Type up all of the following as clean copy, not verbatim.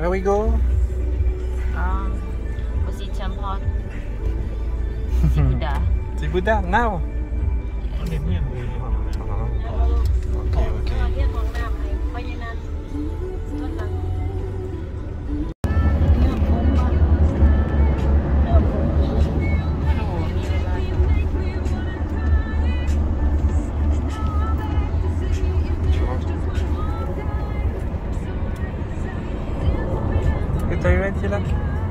Where we go? Go see temple. See Buddha. See Buddha now? เอาเด็กเนี่ยเลย Okay, okay. เรียกของน้ำให้เพราะฉะนั้นต้นหลัง Tu rentres? Que t'as eu été là?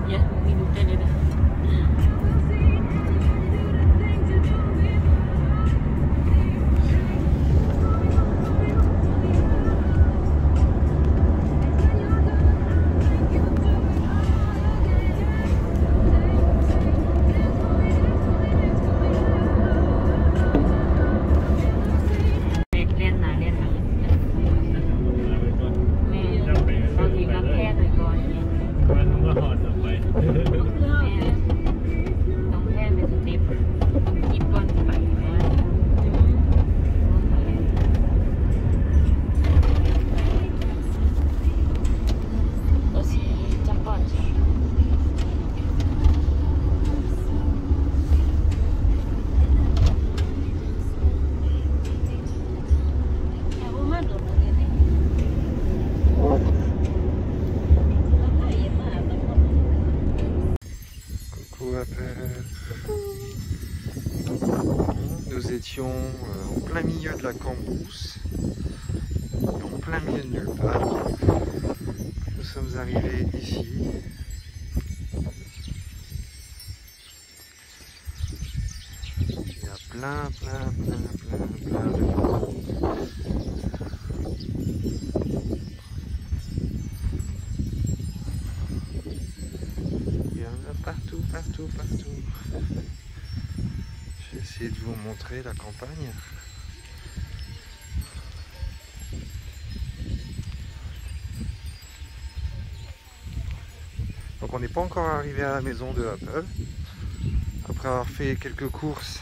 Ya, minutnya dia dah. Nous étions en plein milieu de la Cambrousse, en plein milieu de nulle part. Nous sommes arrivés ici. Il y a plein de gens. Il y en a partout. Je vais essayer de vous montrer la campagne. Donc on n'est pas encore arrivé à la maison de Apple. Après avoir fait quelques courses,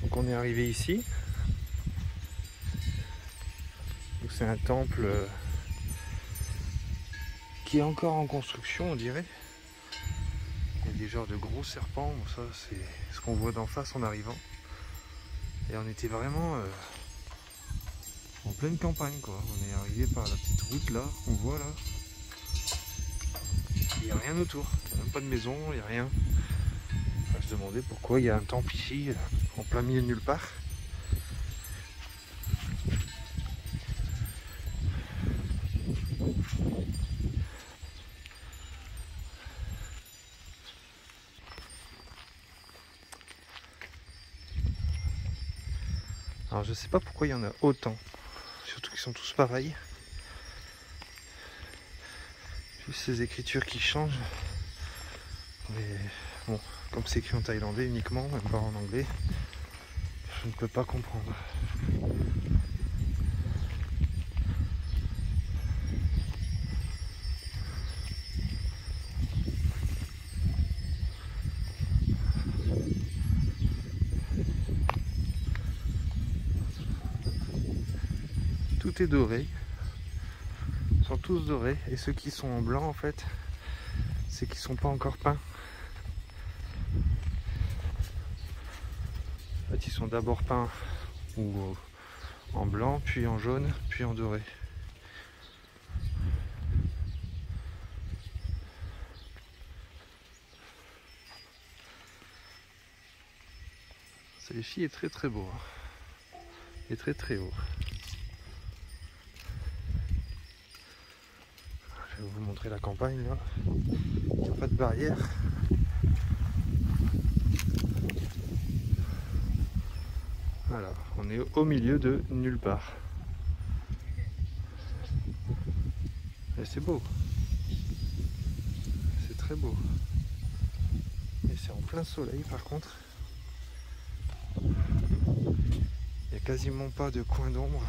donc on est arrivé ici. Donc c'est un temple qui est encore en construction, on dirait. Il y a des genres de gros serpents, bon, ça c'est ce qu'on voit d'en face en arrivant. Et on était vraiment en pleine campagne quoi. On est arrivé par la petite route là, qu'on voit là. Il n'y a rien autour, il n'y a même pas de maison, il n'y a rien. On va se demander pourquoi il y a un temple ici, en plein milieu de nulle part. Alors je sais pas pourquoi il y en a autant, surtout qu'ils sont tous pareils. Juste ces écritures qui changent. Mais bon, comme c'est écrit en thaïlandais uniquement, même pas en anglais, je ne peux pas comprendre. Tout est doré, ils sont tous dorés, et ceux qui sont en blanc en fait, c'est qu'ils sont pas encore peints. En fait, ils sont d'abord peints ou en blanc, puis en jaune, puis en doré. Celui-ci est très beau, hein. Il est très haut. Je vais vous montrer la campagne là. Il n'y a pas de barrière. Voilà, on est au milieu de nulle part. Et c'est beau. C'est très beau. Et c'est en plein soleil par contre. Il n'y a quasiment pas de coin d'ombre.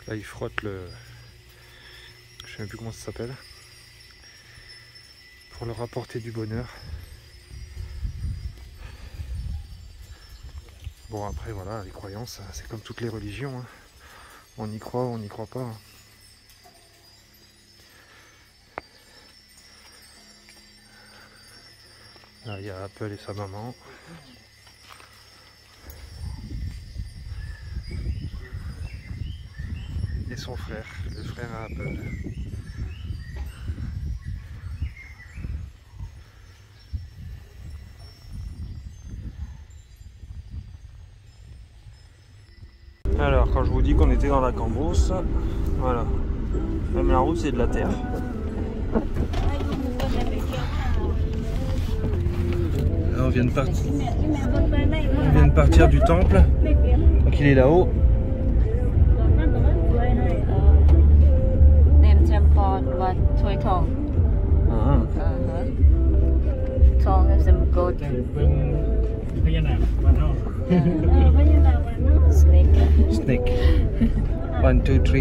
Là il frotte le... je sais même plus comment ça s'appelle. Pour leur apporter du bonheur. Bon après voilà, les croyances, c'est comme toutes les religions. Hein. On y croit ou on n'y croit pas. Hein. Là, il y a Apple et sa maman. Et son frère, le frère à Apple. Alors, quand je vous dis qu'on était dans la Cambrousse, voilà. Même la route, c'est de la terre. Là, on vient de partir du temple. Donc, il est là-haut. Ah. Snake. 1, 2, 3.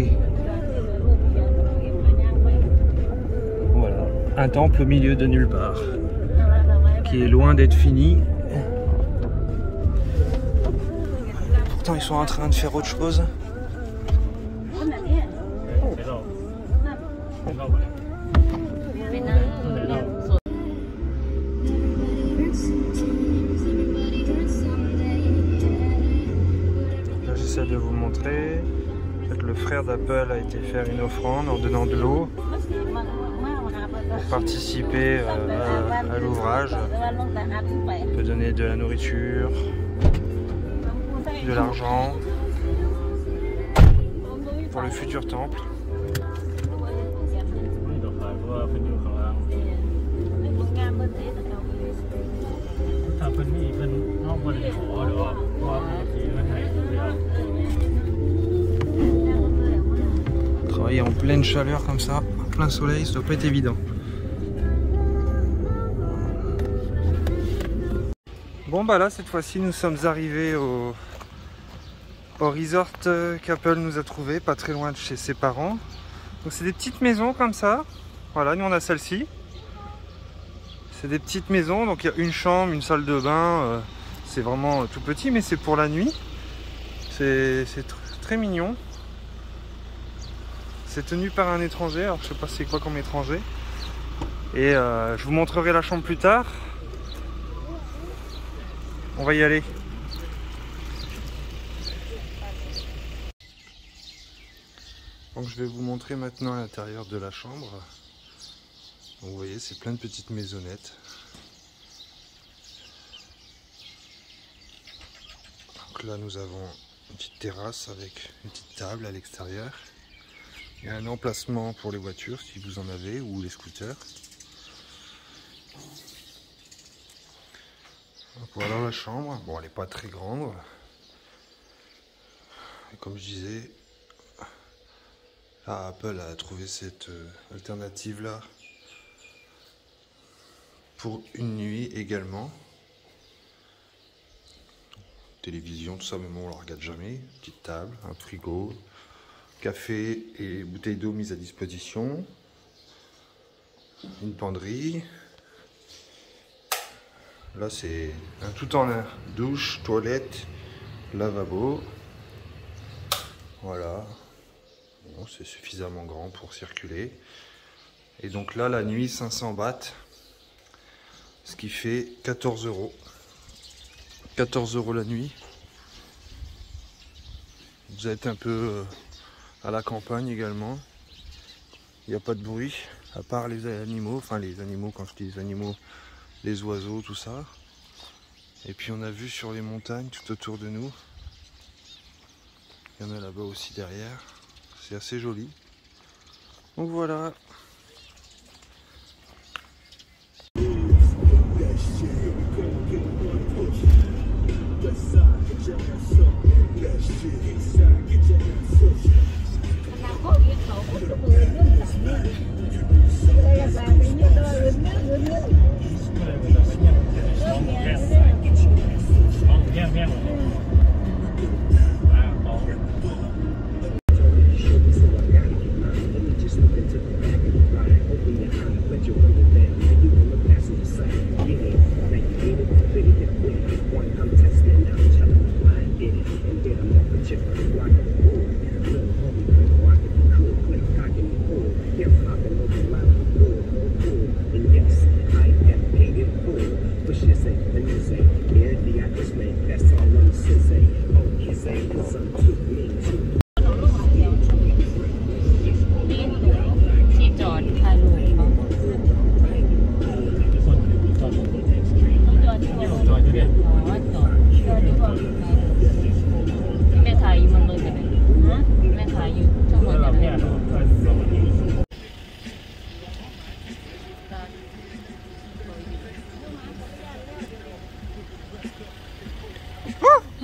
Voilà. Un temple au milieu de nulle part. Qui est loin d'être fini. Pourtant ils sont en train de faire autre chose. Là j'essaie de vous montrer. En fait, le frère d'Apple a été faire une offrande en donnant de l'eau pour participer à l'ouvrage. Il peut donner de la nourriture, de l'argent pour le futur temple. Travailler en pleine chaleur comme ça, en plein soleil, ça doit pas être évident. Bon bah là cette fois-ci nous sommes arrivés au resort qu'Apple nous a trouvé, pas très loin de chez ses parents. Donc c'est des petites maisons comme ça. Voilà, nous on a celle-ci. C'est des petites maisons, donc il y a une chambre, une salle de bain. C'est vraiment tout petit, mais c'est pour la nuit. C'est très mignon. C'est tenu par un étranger, alors je sais pas c'est quoi comme étranger. Et je vous montrerai la chambre plus tard. On va y aller. Donc je vais vous montrer maintenant à l'intérieur de la chambre. Donc, vous voyez, c'est plein de petites maisonnettes. Donc là nous avons une petite terrasse avec une petite table à l'extérieur. Il y a un emplacement pour les voitures si vous en avez, ou les scooters. Donc voilà la chambre. Bon, elle n'est pas très grande. Et comme je disais, là, Apple a trouvé cette alternative là pour une nuit également. Télévision, tout ça, mais bon, on ne la regarde jamais. Petite table, un frigo, café et bouteilles d'eau mises à disposition. Une penderie. Là, c'est un tout en un. Douche, toilette, lavabo. Voilà. Bon, c'est suffisamment grand pour circuler. Et donc là, la nuit, 500 bahts. Ce qui fait 14 €. 14 € la nuit. Vous êtes un peu à la campagne également. Il n'y a pas de bruit, à part les animaux. Enfin les animaux, quand je dis les animaux, les oiseaux, tout ça. Et puis on a vu sur les montagnes tout autour de nous. Il y en a là-bas aussi derrière. C'est assez joli. Donc voilà.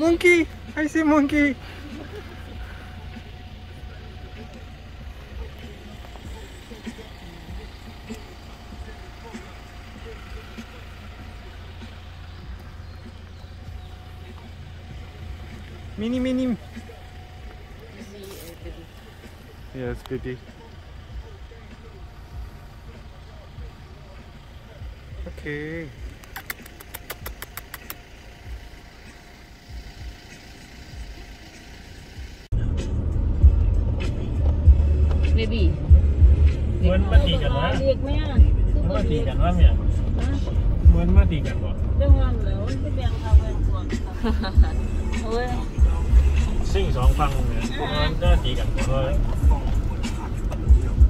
Monkey! I see monkey! Mini mini. Yes, baby. Okay. Baby เหมือนมาตีกันวะ เรียกแม่ เหมือนมาตีกันวะเนี่ยเหมือนมาตีกันวะ เรื่องวันแล้วไม่แบ่งเขาแบ่งส่วนโอ้ย ซิ่งสองฟังเนี่ยมันก็ตีกันเพราะ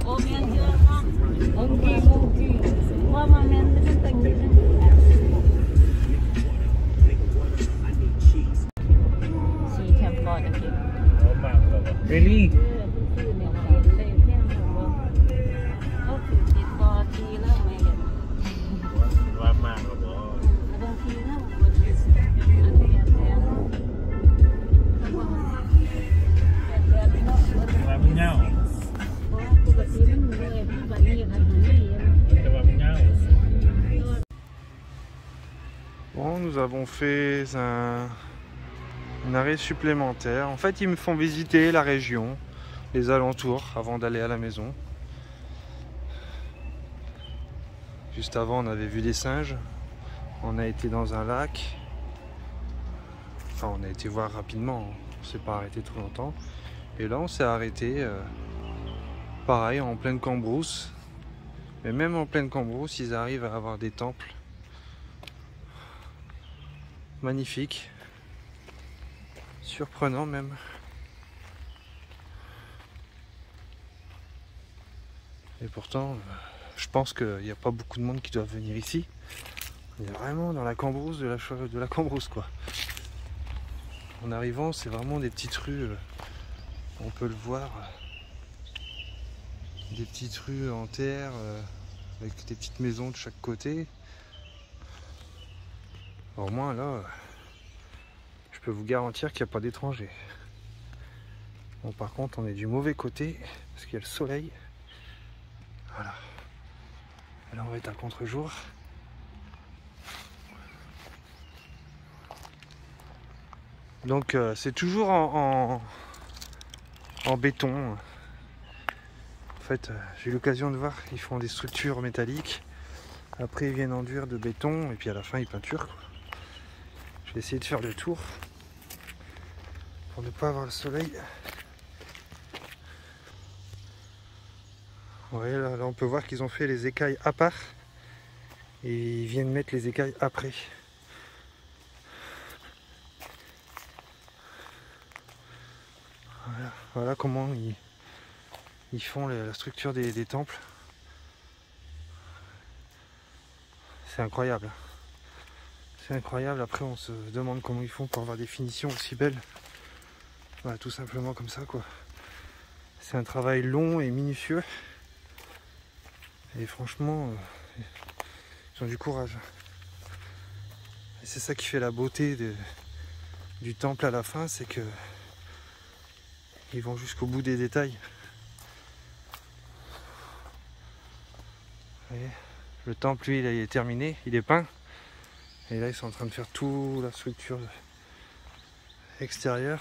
โอ้แม่เยอะมากโอ้ยว่ามาแม่ไม่ต้องแต่งตัวสีแคมป์บอลจะเก็บ เขามากแบบว่า Really? ชื่อเนี่ยเต็มแน่นอนเขาถือติดต่อทีแล้วไม่เห็น ว่ามากแบบว่า บางทีนะอันนี้แล้วว่ามันเน่า ปกติมันเลยพี่บันนี่ค่ะมันไม่เห็น แต่ว่ามันเน่า Bon, nous avons fait un arrêt supplémentaire. En fait, ils me font visiter la région, les alentours, avant d'aller à la maison. Juste avant, on avait vu des singes. On a été dans un lac. Enfin, on a été voir rapidement. On s'est pas arrêté trop longtemps. Et là, on s'est arrêté, pareil, en pleine Cambrousse. Mais même en pleine Cambrousse, ils arrivent à avoir des temples. Magnifique, surprenant même. Et pourtant, je pense qu'il n'y a pas beaucoup de monde qui doit venir ici. On est vraiment dans la Cambrousse de la Cambrousse quoi. En arrivant, c'est vraiment des petites rues, on peut le voir, des petites rues en terre avec des petites maisons de chaque côté. Au moins là, je peux vous garantir qu'il n'y a pas d'étrangers. Bon, par contre, on est du mauvais côté parce qu'il y a le soleil. Voilà. Et là, on va être à contre-jour. Donc, c'est toujours en béton. En fait, j'ai eu l'occasion de voir, ils font des structures métalliques. Après, ils viennent enduire de béton et puis à la fin, ils peinturent, quoi. Je vais essayer de faire le tour pour ne pas avoir le soleil. Ouais, là on peut voir qu'ils ont fait les écailles à part et ils viennent mettre les écailles après. Voilà comment ils font la structure des temples. C'est incroyable. C'est incroyable, après on se demande comment ils font pour avoir des finitions aussi belles. Voilà, tout simplement comme ça quoi. C'est un travail long et minutieux. Et franchement, ils ont du courage. Et c'est ça qui fait la beauté du temple à la fin, c'est que ils vont jusqu'au bout des détails. Vous voyez, le temple lui il est terminé, il est peint. Et là ils sont en train de faire toute la structure extérieure.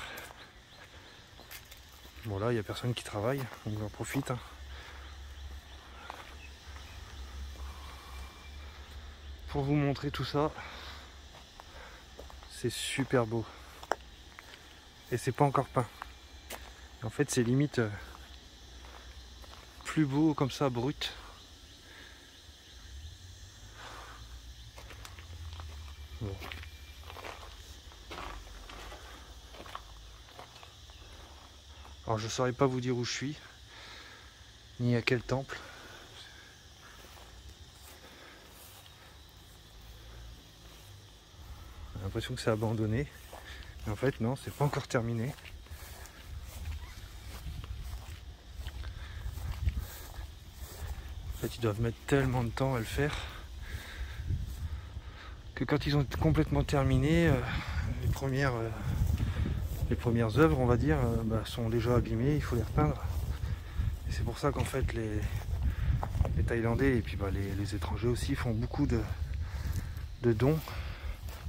Bon là il n'y a personne qui travaille, donc j'en profite. Pour vous montrer tout ça. C'est super beau. Et c'est pas encore peint. En fait c'est limite plus beau comme ça, brut. Bon. Alors je saurais pas vous dire où je suis, ni à quel temple. J'ai l'impression que c'est abandonné. Mais en fait non, c'est pas encore terminé. En fait ils doivent mettre tellement de temps à le faire que quand ils ont complètement terminé, les premières les premières œuvres, on va dire, sont déjà abîmées, il faut les repeindre. Et c'est pour ça qu'en fait les Thaïlandais et puis les étrangers aussi font beaucoup de dons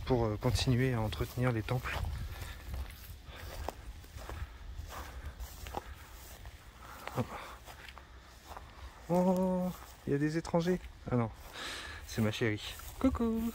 pour continuer à entretenir les temples. Oh, il y a des étrangers. Ah non, c'est ma chérie. Coucou.